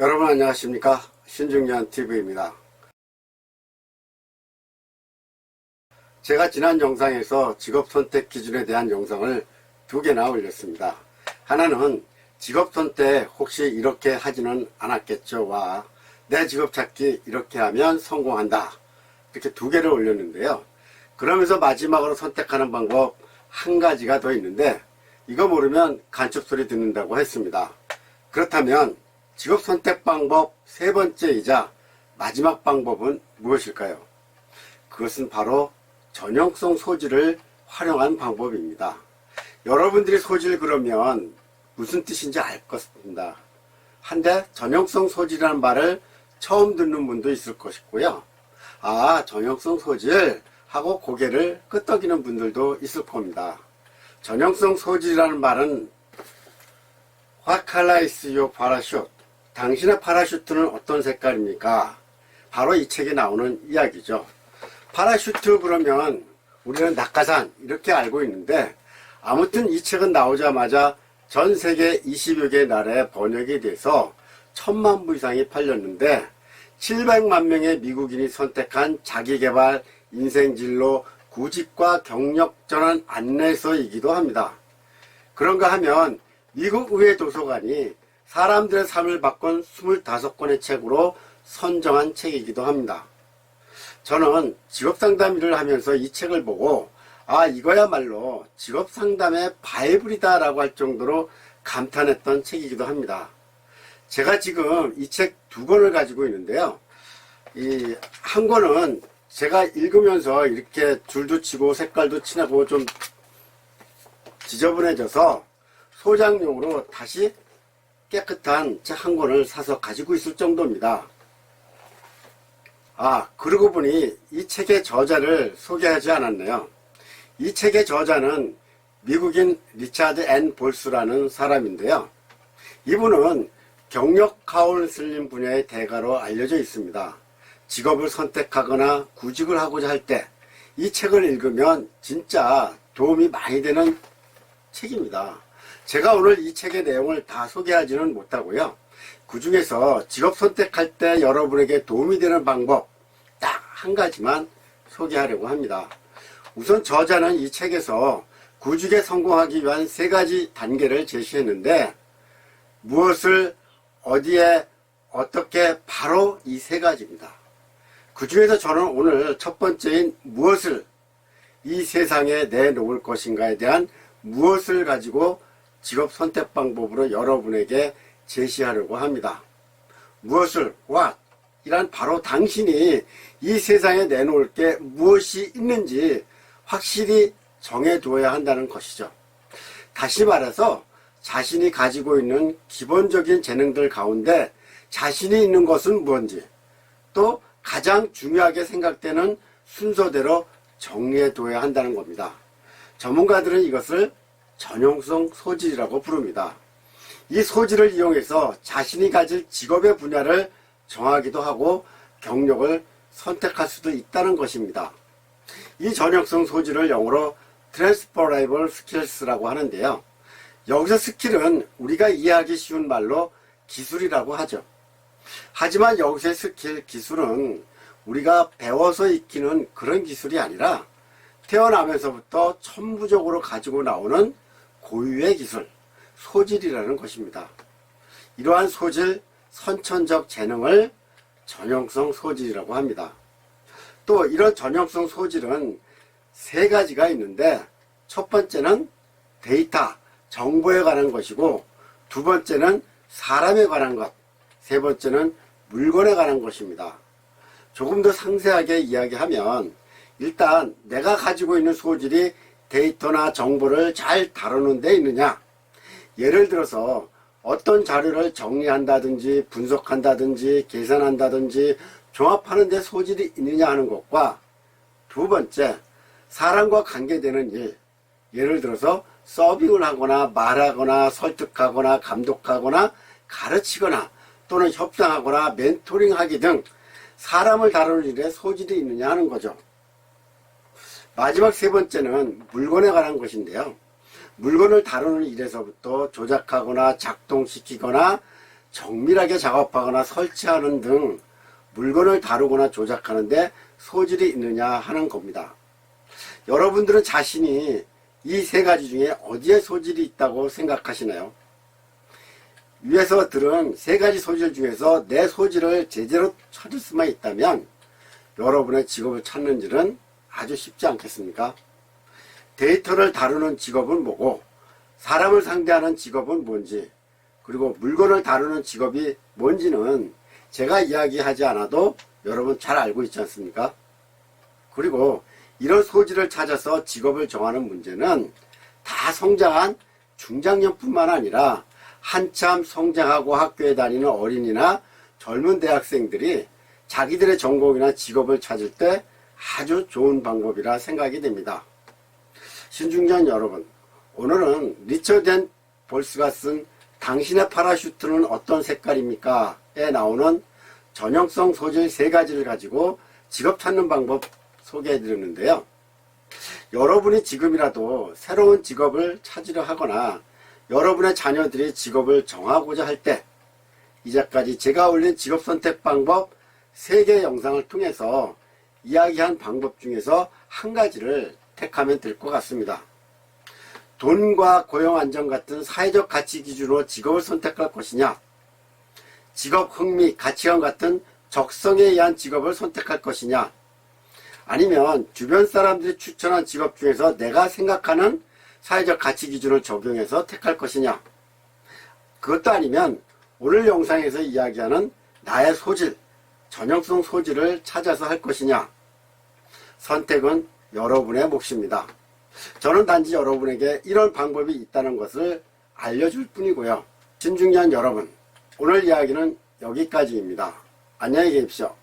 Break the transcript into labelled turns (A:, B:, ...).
A: 여러분 안녕하십니까? 신중년TV입니다. 제가 지난 영상에서 직업선택 기준에 대한 영상을 2개나 올렸습니다. 하나는 직업선택 혹시 이렇게 하지는 않았겠죠? 와, 내 직업 찾기 이렇게 하면 성공한다. 이렇게 2개를 올렸는데요. 그러면서 마지막으로 선택하는 방법 한 가지가 더 있는데 이거 모르면 간첩소리 듣는다고 했습니다. 그렇다면 직업 선택 방법 3번째이자 마지막 방법은 무엇일까요? 그것은 바로 전형성 소질을 활용한 방법입니다. 여러분들이 소질 그러면 무슨 뜻인지 알 것입니다. 한데 전형성 소질이라는 말을 처음 듣는 분도 있을 것이고요. 아, 전형성 소질 하고 고개를 끄덕이는 분들도 있을 겁니다. 전형성 소질이라는 말은 What color is your parachute? 당신의 파라슈트는 어떤 색깔입니까? 바로 이 책에 나오는 이야기죠. 파라슈트 그러면 우리는 낙하산 이렇게 알고 있는데 아무튼 이 책은 나오자마자 전 세계 20여 개 나라에 번역이 돼서 1000만 부 이상이 팔렸는데 700만 명의 미국인이 선택한 자기개발 인생진로 구직과 경력전환 안내서이기도 합니다. 그런가 하면 미국 의회 도서관이 사람들의 삶을 바꾼 25권의 책으로 선정한 책이기도 합니다. 저는 직업상담 일을 하면서 이 책을 보고 아, 이거야말로 직업상담의 바이블이다 라고 할 정도로 감탄했던 책이기도 합니다. 제가 지금 이 책 2권을 가지고 있는데요. 이 한 권은 제가 읽으면서 이렇게 줄도 치고 색깔도 진하고 좀 지저분해져서 소장용으로 다시 깨끗한 책 한 권을 사서 가지고 있을 정도입니다. 아, 그러고 보니 이 책의 저자를 소개하지 않았네요. 이 책의 저자는 미국인 리차드 앤 볼스라는 사람인데요. 이분은 경력 카운슬링 분야의 대가로 알려져 있습니다. 직업을 선택하거나 구직을 하고자 할 때 이 책을 읽으면 진짜 도움이 많이 되는 책입니다. 제가 오늘 이 책의 내용을 다 소개하지는 못하고요. 그 중에서 직업 선택할 때 여러분에게 도움이 되는 방법 딱 한 가지만 소개하려고 합니다. 우선 저자는 이 책에서 구직에 성공하기 위한 3가지 단계를 제시했는데 무엇을 어디에 어떻게 바로 이 3가지입니다. 그 중에서 저는 오늘 첫 번째인 무엇을 이 세상에 내놓을 것인가에 대한 무엇을 가지고 직업 선택 방법으로 여러분에게 제시하려고 합니다. 무엇을, what, 이란 바로 당신이 이 세상에 내놓을 게 무엇이 있는지 확실히 정해두어야 한다는 것이죠. 다시 말해서 자신이 가지고 있는 기본적인 재능들 가운데 자신이 있는 것은 무엇인지 또 가장 중요하게 생각되는 순서대로 정리해두어야 한다는 겁니다. 전문가들은 이것을 전형성 소질이라고 부릅니다. 이 소질을 이용해서 자신이 가질 직업의 분야를 정하기도 하고 경력을 선택할 수도 있다는 것입니다. 이 전형성 소질을 영어로 Transferable Skills라고 하는데요. 여기서 스킬은 우리가 이해하기 쉬운 말로 기술이라고 하죠. 하지만 여기서의 스킬, 기술은 우리가 배워서 익히는 그런 기술이 아니라 태어나면서부터 천부적으로 가지고 나오는 고유의 기술, 소질이라는 것입니다. 이러한 소질, 선천적 재능을 전형성 소질이라고 합니다. 또 이런 전형성 소질은 3가지가 있는데 첫 번째는 데이터, 정보에 관한 것이고 2번째는 사람에 관한 것, 3번째는 물건에 관한 것입니다. 조금 더 상세하게 이야기하면 일단 내가 가지고 있는 소질이 데이터나 정보를 잘 다루는 데 있느냐, 예를 들어서 어떤 자료를 정리한다든지 분석한다든지 계산한다든지 종합하는 데 소질이 있느냐 하는 것과 2번째, 사람과 관계되는 일, 예를 들어서 서빙을 하거나 말하거나 설득하거나 감독하거나 가르치거나 또는 협상하거나 멘토링하기 등 사람을 다루는 일에 소질이 있느냐 하는 거죠. 마지막 3번째는 물건에 관한 것인데요. 물건을 다루는 일에서부터 조작하거나 작동시키거나 정밀하게 작업하거나 설치하는 등 물건을 다루거나 조작하는데 소질이 있느냐 하는 겁니다. 여러분들은 자신이 이 세 가지 중에 어디에 소질이 있다고 생각하시나요? 위에서 들은 세 가지 소질 중에서 내 소질을 제대로 찾을 수만 있다면 여러분의 직업을 찾는 일은 아주 쉽지 않겠습니까? 데이터를 다루는 직업은 뭐고, 사람을 상대하는 직업은 뭔지, 그리고 물건을 다루는 직업이 뭔지는 제가 이야기하지 않아도 여러분 잘 알고 있지 않습니까? 그리고 이런 소질을 찾아서 직업을 정하는 문제는 다 성장한 중장년뿐만 아니라 한참 성장하고 학교에 다니는 어린이나 젊은 대학생들이 자기들의 전공이나 직업을 찾을 때 아주 좋은 방법이라 생각이 됩니다. 신중년 여러분, 오늘은 리처드 앤 볼스가 쓴 당신의 파라슈트는 어떤 색깔입니까? 에 나오는 전형성 소질 3가지를 가지고 직업 찾는 방법 소개해 드렸는데요. 여러분이 지금이라도 새로운 직업을 찾으려 하거나 여러분의 자녀들이 직업을 정하고자 할 때 이제까지 제가 올린 직업 선택 방법 3개 영상을 통해서 이야기한 방법 중에서 한 가지를 택하면 될 것 같습니다. 돈과 고용 안정 같은 사회적 가치 기준으로 직업을 선택할 것이냐, 직업 흥미, 가치관 같은 적성에 의한 직업을 선택할 것이냐, 아니면 주변 사람들이 추천한 직업 중에서 내가 생각하는 사회적 가치 기준을 적용해서 택할 것이냐, 그것도 아니면 오늘 영상에서 이야기하는 나의 소질, 전형성 소질을 찾아서 할 것이냐, 선택은 여러분의 몫입니다. 저는 단지 여러분에게 이런 방법이 있다는 것을 알려줄 뿐이고요. 신중년 여러분, 오늘 이야기는 여기까지입니다. 안녕히 계십시오.